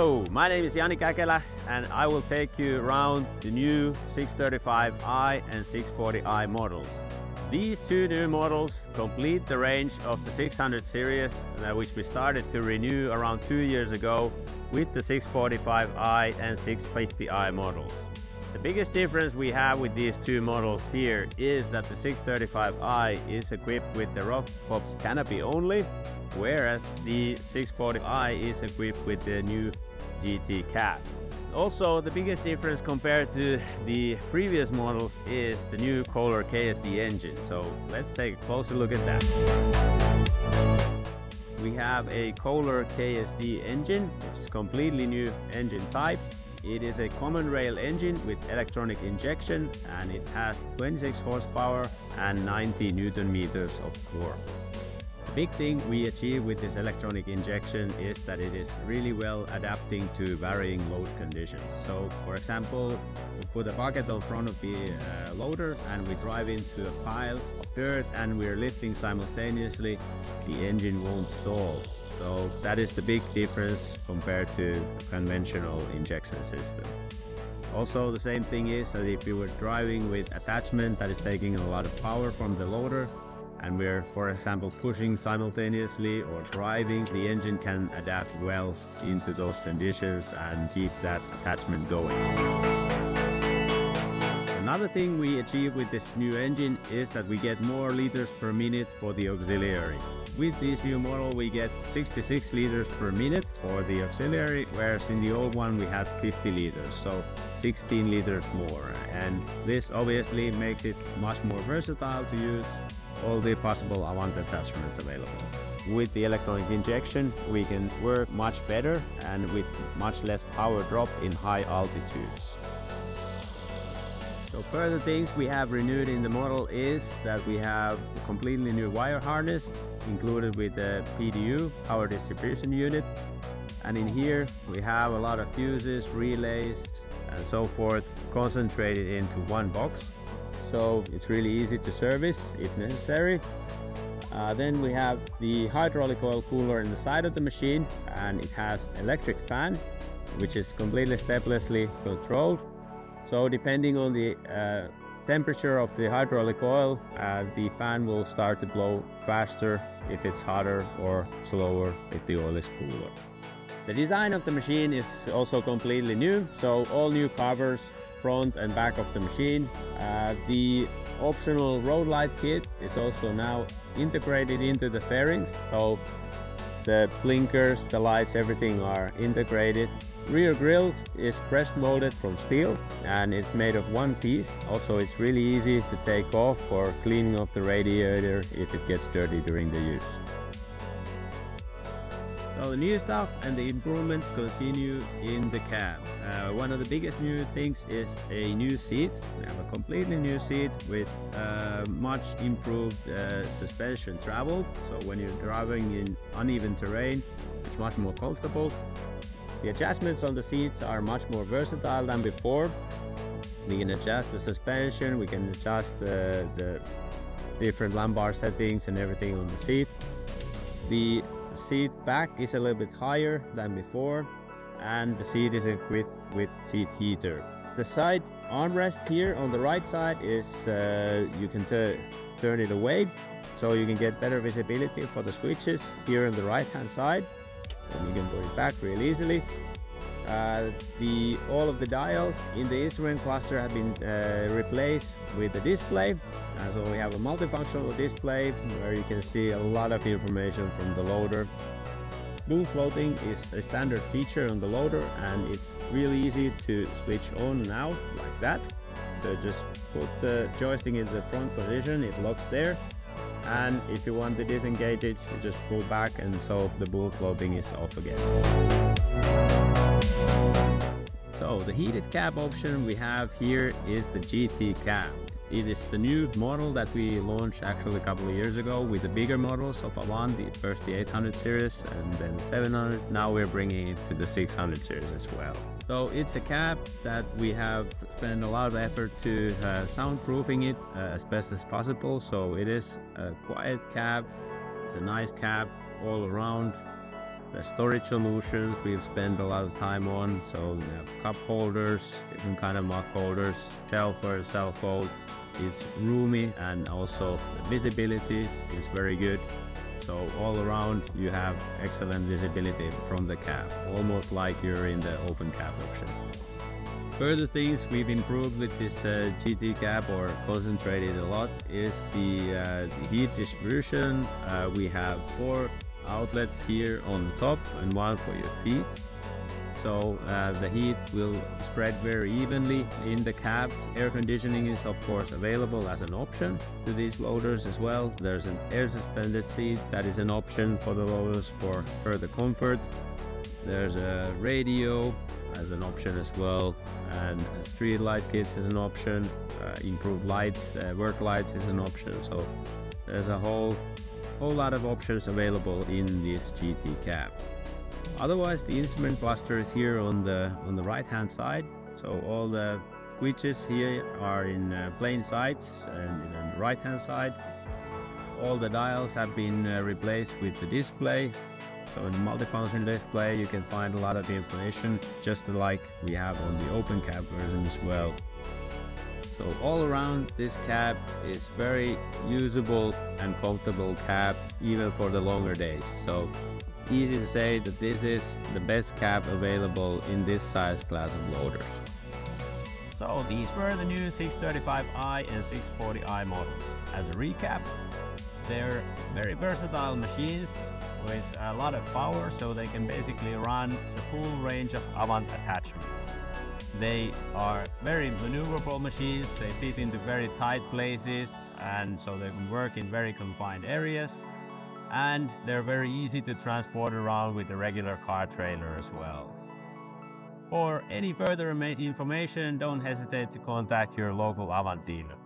Hello, my name is Jani Käkelä and I will take you around the new 635i and 640i models. These two new models complete the range of the 600 series, which we started to renew around 2 years ago with the 645i and 650i models. The biggest difference we have with these two models here is that the 635i is equipped with the rooftop canopy only, whereas the 640i is equipped with the new GT cab. Also, the biggest difference compared to the previous models is the new Kohler KSD engine. So let's take a closer look at that. We have a Kohler KSD engine, which is a completely new engine type. It is a common rail engine with electronic injection, and it has 26 horsepower and 90 Newton meters of torque. The big thing we achieve with this electronic injection is that it is really well adapting to varying load conditions. So, for example, we put a bucket in front of the loader and we drive into a pile of dirt and we're lifting simultaneously, the engine won't stall. So that is the big difference compared to conventional injection system. Also, the same thing is that if you were driving with attachment that is taking a lot of power from the loader, and we're, for example, pushing simultaneously or driving, the engine can adapt well into those conditions and keep that attachment going. Another thing we achieve with this new engine is that we get more liters per minute for the auxiliary. With this new model we get 66 liters per minute for the auxiliary, whereas in the old one we had 50 liters, so 16 liters more. And this obviously makes it much more versatile to use all the possible Avanta attachments available. With the electronic injection we can work much better and with much less power drop in high altitudes. So further things we have renewed in the model is that we have a completely new wire harness included with the PDU, power distribution unit, and in here we have a lot of fuses, relays and so forth concentrated into one box. So it's really easy to service if necessary. Then we have the hydraulic oil cooler in the side of the machine, and it has electric fan which is completely steplessly controlled. So depending on the temperature of the hydraulic oil, the fan will start to blow faster if it's hotter or slower if the oil is cooler. The design of the machine is also completely new, so all new covers, front and back of the machine. The optional road light kit is also now integrated into the fairing, so the blinkers, the lights, everything are integrated. Rear grille is press molded from steel and it's made of one piece. Also, it's really easy to take off for cleaning of the radiator if it gets dirty during the use. So the new stuff and the improvements continue in the cab. One of the biggest new things is a new seat. We have a completely new seat with much improved suspension travel. So when you're driving in uneven terrain, it's much more comfortable. The adjustments on the seats are much more versatile than before. We can adjust the suspension, we can adjust the different lumbar settings and everything on the seat. The seat back is a little bit higher than before, and the seat is equipped with seat heater. The side armrest here on the right side is you can turn it away, so you can get better visibility for the switches here on the right hand side, and you can put it back real easily. All of the dials in the instrument cluster have been replaced with the display. So we have a multifunctional display where you can see a lot of information from the loader. Boom floating is a standard feature on the loader, and it's really easy to switch on and out like that. So just put the joystick in the front position, it locks there, and if you want to disengage it, you just pull back, and so the boom floating is off again. So the heated cab option we have here is the GT cab. It is the new model that we launched actually a couple of years ago with the bigger models of Avanta, first the 800 series and then the 700. Now we're bringing it to the 600 series as well. So it's a cab that we have spent a lot of effort to soundproofing it as best as possible. So it is a quiet cab, it's a nice cab all around. The storage solutions we've spent a lot of time on. So we have cup holders, different kind of mug holders, shelf for a cell phone. It's roomy, and also the visibility is very good. So all around you have excellent visibility from the cab, almost like you're in the open cab option. Further things we've improved with this GT cab, or concentrated a lot, is the heat distribution. We have 4 outlets here on the top and 1 for your feet. So the heat will spread very evenly in the cab. Air conditioning is of course available as an option to these loaders as well. There's an air suspended seat that is an option for the loaders for further comfort. There's a radio as an option as well, and street light kits as an option. Improved lights, work lights is an option. So there's a whole lot of options available in this GT cab. Otherwise, the instrument cluster is here on the right hand side. So all the switches here are in plain sights and on the right hand side. All the dials have been replaced with the display. So in the multifunction display you can find a lot of information, just like we have on the open cab version as well. So all around, this cab is very usable and comfortable cab, even for the longer days. So easy to say that this is the best cab available in this size class of loaders. So these were the new 635i and 640i models. As a recap, they're very versatile machines with a lot of power, so they can basically run the full range of Avanta attachments. They are very maneuverable machines. They fit into very tight places, and so they can work in very confined areas. And they're very easy to transport around with a regular car trailer as well. For any further information, don't hesitate to contact your local Avanta dealer.